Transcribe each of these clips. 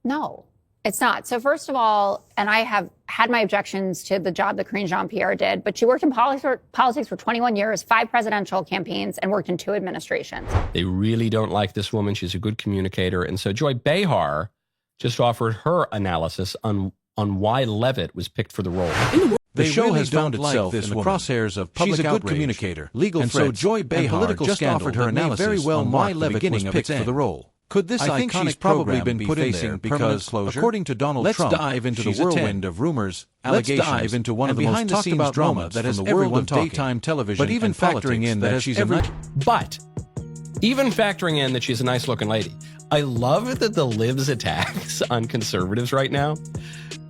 No, it's not. So first of all, and I have had my objections to the job that Karine Jean-Pierre did, but she worked in politics for 21 years, 5 presidential campaigns, and worked in 2 administrations. They really don't like this woman. She's a good communicator. And so Joy Behar just offered her analysis on why Leavitt was picked for the role. The show has found itself in the crosshairs of public outrage. She's a good communicator, legal threats, and so Joy Behar just offered her analysis very well on why Leavitt was picked for the role. Could this iconic program be put in there because, according to Donald Trump, dive into the whirlwind of rumors, allegations, dive into one of the most talked about drama that has everyone talking. Daytime television, but even factoring in that she's even factoring in that she's a nice-looking lady. I love that the libs' attacks on conservatives right now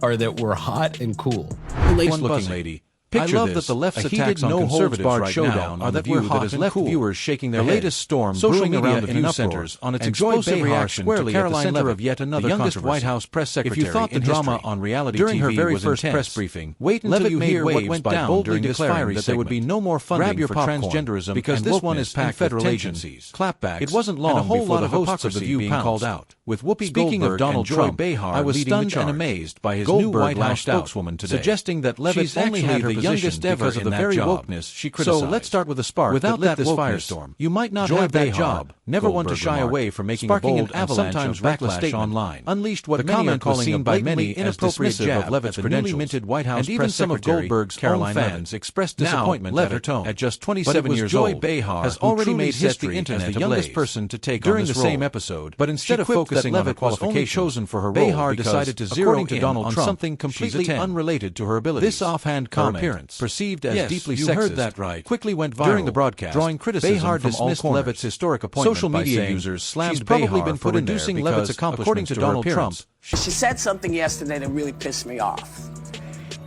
are that we're hot and cool. Nice-looking lady. Picture I love that the left's attacks on conservatives right now are that we're hot and left cool. Viewers shaking their latest storm brewing around the view centers on its explosive reaction to Karoline Leavitt, of yet another the youngest White House press secretary. If you thought the drama on reality during TV her very first press briefing, wait until you hear what went down boldly declaring that there would be no more funding for transgenderism because this one is packed with federal agencies. Clapbacks. It wasn't long before the hosts of the View being called out. With Whoopi Goldberg and Joy Behar, I was stunned and amazed by his new White House spokeswoman today, suggesting that Leavitt only had the youngest ever because of the very wokeness she criticized. So let's start with a spark. Without that firestorm, you might not have that job. Never one to shy away from making a bold and sometimes reckless statement online. Unleashed what many are calling by many inappropriate jab of Leavitt's newly minted White House press secretary. And even some of Goldberg's Caroline fans expressed disappointment at her tone. At just 27 years old, Joy Behar has already made history as the youngest person to take on this role during the same episode. But instead of focusing on her qualifications chosen for her role, Behar decided to zero in on something completely unrelated to her abilities. This offhand comment, perceived as deeply sexist, heard that right, quickly went viral during the broadcast, drawing criticism Behar from dismissed all Leavitt's historic appointment. Social media users slammed she's probably Behar been put in reducing Leavitt's accomplishments, according to Donald Trump. She said something yesterday that really pissed me off.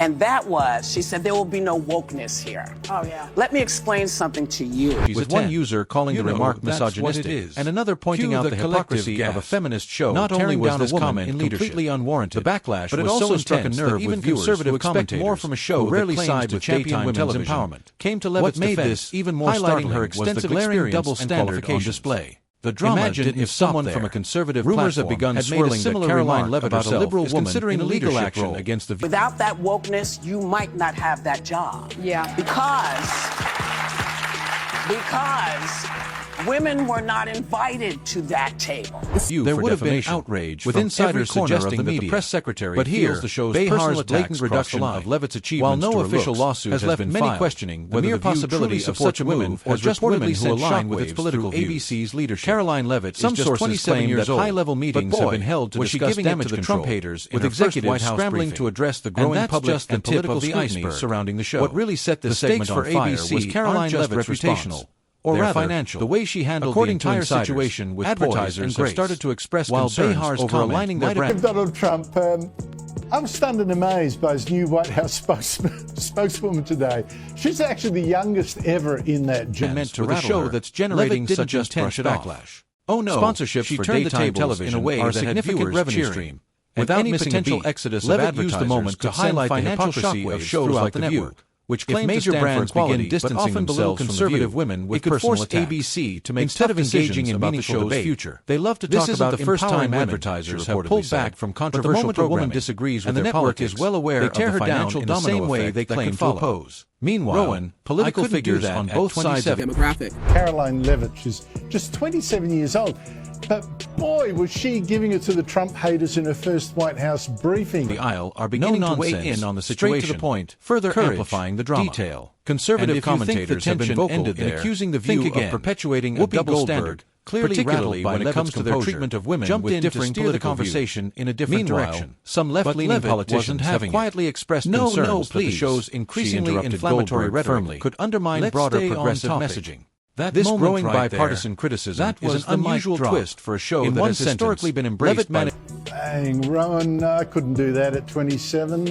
And that was, she said, there will be no wokeness here. Oh, yeah. Let me explain something to you. With one user calling the remark misogynistic, and another pointing out the hypocrisy of a feminist show. Not only was this comment completely unwarranted, the backlash but it also struck a nerve even with conservative commentators more from a show rarely side with daytime women's empowerment. Came to Leavitt's defense. What made this even more startling her extensive glaring double standard on display. The drama Imagine if someone from a conservative rumors have begun swirling that Karoline Leavitt about a liberal woman considering in legal action role against the. Without that wokeness, you might not have that job. Yeah. Because women were not invited to that table. There would have been outrage with insiders suggesting that the press secretary feels the show's Behar's blatant reduction of Leavitt's achievements while no official lawsuit has left many questioning whether the mere possibility of such a move has just women who align with its political views. ABC's leadership. Caroline Leavitt is just 27 years old, that high-level meetings have been held to discuss damage to the Trump haters with executives scrambling to address the growing public and political scrutiny surrounding the show. What really set this segment on fire was Caroline Leavitt's reputational, or rather, financial. The way she handled the entire situation with advertisers have started to express concerns over aligning their brand. Donald Trump, I'm stunned and amazed by his new White House spokeswoman today. She's actually the youngest ever in that job. Meant to rattle a show that's generating such intense backlash. Oh no! Sponsorships for daytime television in a way that significant revenue stream. Without any potential exodus of advertisers to highlight the hypocrisy of shows like The Network, which claims major brands begin distancing themselves from conservative women with personal attacks. ABC to make instead of engaging in meaningful debate, future. They love to talk about the first time advertisers have pulled back from controversial programming. The moment a woman disagrees with their politics, is well aware of the financial in the same way they claim to oppose. Meanwhile, Rowan, political figures on both sides of demographic. Karoline Leavitt, she's just 27 years old. But boy, was she giving it to the Trump haters in her first White House briefing. The aisle are beginning to weigh in on the situation, straight to the point, further amplifying the drama. Detail. Conservative commentators have been vocal in accusing the View of perpetuating a double standard, clearly rattled when it comes to their treatment of women with differing political conversation in a different direction. Some left-leaning politicians have quietly expressed concerns that the show's increasingly inflammatory rhetoric could undermine broader progressive messaging. This growing bipartisan criticism is an unusual twist for a show that has historically been embraced by... Dang, Rowan, I couldn't do that at 27.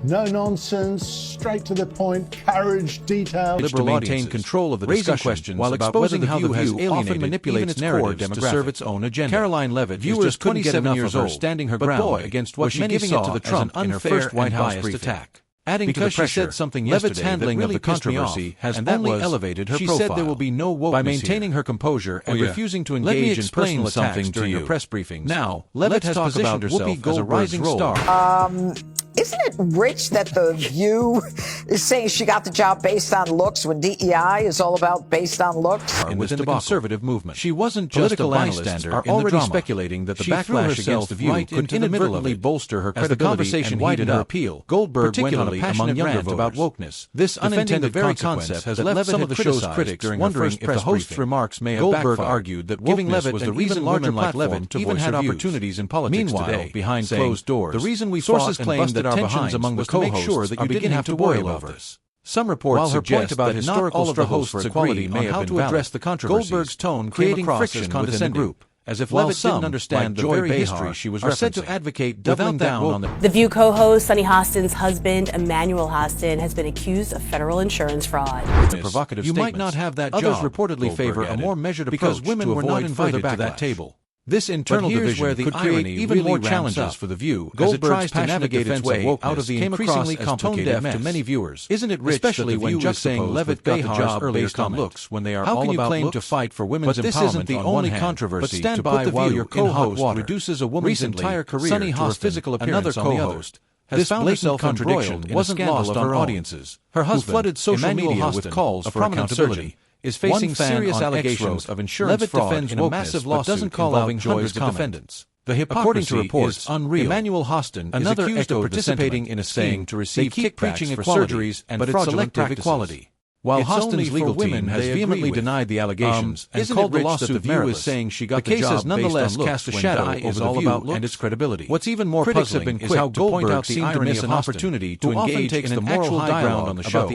No nonsense, straight to the point, courage, detail. Liberal maintain control of the discussion while exposing how the View often manipulates narratives to serve its own agenda. Caroline Leavitt is just 27 years old, standing her ground against what many saw as an unfair and biased attack. Adding because to the pressure, she said something Leavitt's handling really of the controversy has only elevated her profile. She said there will be no wokeness by maintaining her composure and refusing to engage in personal attacks during her press briefings. Now, Leavitt has positioned herself as a rising star. Isn't it rich that The View is saying she got the job based on looks when DEI is all about based on looks? Within the conservative movement, she wasn't just a bystander. Are already speculating that the backlash against The View could inadvertently bolster her credibility. As the conversation heated up, Goldberg went on a passionate rant about wokeness. This unintended very concept has left some of the show's critics wondering if the host's remarks may have backfired. Goldberg argued that wokeness was the reason women like Leavitt even had opportunities in politics today. Behind closed doors, the reason we sources claim that tensions among the co-hosts are beginning to boil over this. Some reports suggest that historical struggles for equality may have been address the controversies. Goldberg's tone creating friction within the group, as if Leavitt didn't understand the very history she was said to advocate doubling down on The View co-host Sunny Hostin's husband, Emmanuel Hostin, has been accused of federal insurance fraud. Provocative you might not have that job. Others reportedly favor a more measured approach because women were not invited to that table. This internal division where the could create even really more challenges for The View as it tries to navigate its way out of the increasingly complicated mess to many viewers. Isn't it rich especially when just saying Leavitt got the job based on looks when they are all about claim to fight for women's empowerment? But this isn't the only controversy. But stand by while your co-host reduces a woman's entire career to her physical appearance. Another co-host has found herself contradiction wasn't lost on audiences. Her husband flooded social media with calls for accountability. Is facing serious allegations of insurance fraud in a massive lawsuit doesn't call out hundreds of defendants. The hypocrisy, according to reports, is unreal. Emmanuel Hostin is accused of participating in a scheme to receive kickbacks for surgeries and fraudulent equality. While Hostin's legal team has vehemently denied the allegations and called the lawsuit meritless, is saying she got the case has nonetheless cast a shadow over The View and its credibility. What's even more puzzling is how Goldberg seemed to miss an opportunity to engage in an actual dialogue on the show.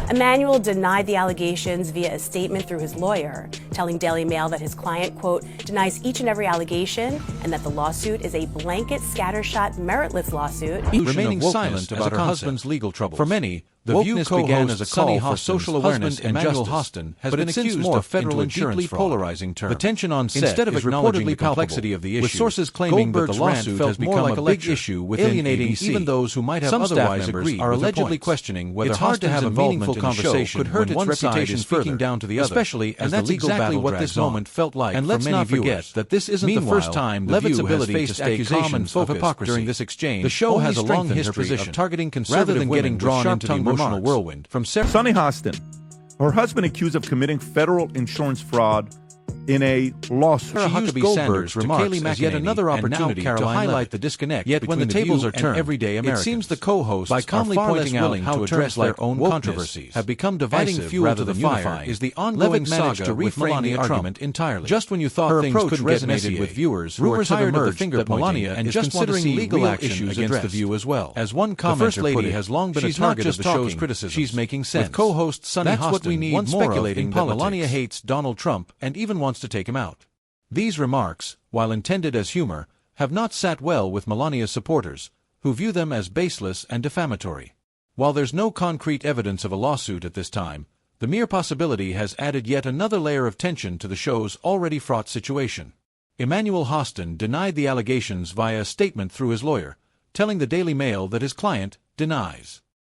Emmanuel denied the allegations via a statement through his lawyer, telling Daily Mail that his client, quote, denies each and every allegation and that the lawsuit is a blanket scattershot meritless lawsuit. Remaining silent about her husband's legal troubles. For many, The View began as a call for social awareness and justice, Hostin has been accused of federal insurance fraud. Polarizing term. The tension on set instead of acknowledging the complexity of the issue, with sources claiming that the lawsuit has become like a big issue within alienating ABC. Even those who might have otherwise agreed are allegedly questioning whether it's hard to have a meaningful conversation could hurt its reputation speaking down to the other, especially as the legal battle what this moment felt like. And let's not forget that this isn't the first time The View has faced accusations of hypocrisy during this exchange. The show has a long history of targeting conservative rather than getting drawn into the emotional whirlwind from Sunny Hostin, her husband accused of committing federal insurance fraud in a lawsuit. She used Goldberg's remarks as yet another opportunity to highlight the disconnect. Yet when the tables are turned, everyday Americans, it seems the co-hosts by calmly pointing out how terms their own controversies have become divisive fuel to the fire is the ongoing saga to reframe the argument entirely. Just when you thought things could resonate with viewers, rumors have emerged that Melania is considering legal action against The View as well. As one commenter put it, has long been a target of the show's criticism. She's making sense. With co-host Sunny Hostin speculating that Melania hates Donald Trump and even wants to take him out. These remarks, while intended as humor, have not sat well with Melania's supporters, who view them as baseless and defamatory. While there's no concrete evidence of a lawsuit at this time, the mere possibility has added yet another layer of tension to the show's already fraught situation. Emmanuel Hostin denied the allegations via a statement through his lawyer, telling the Daily Mail that his client denies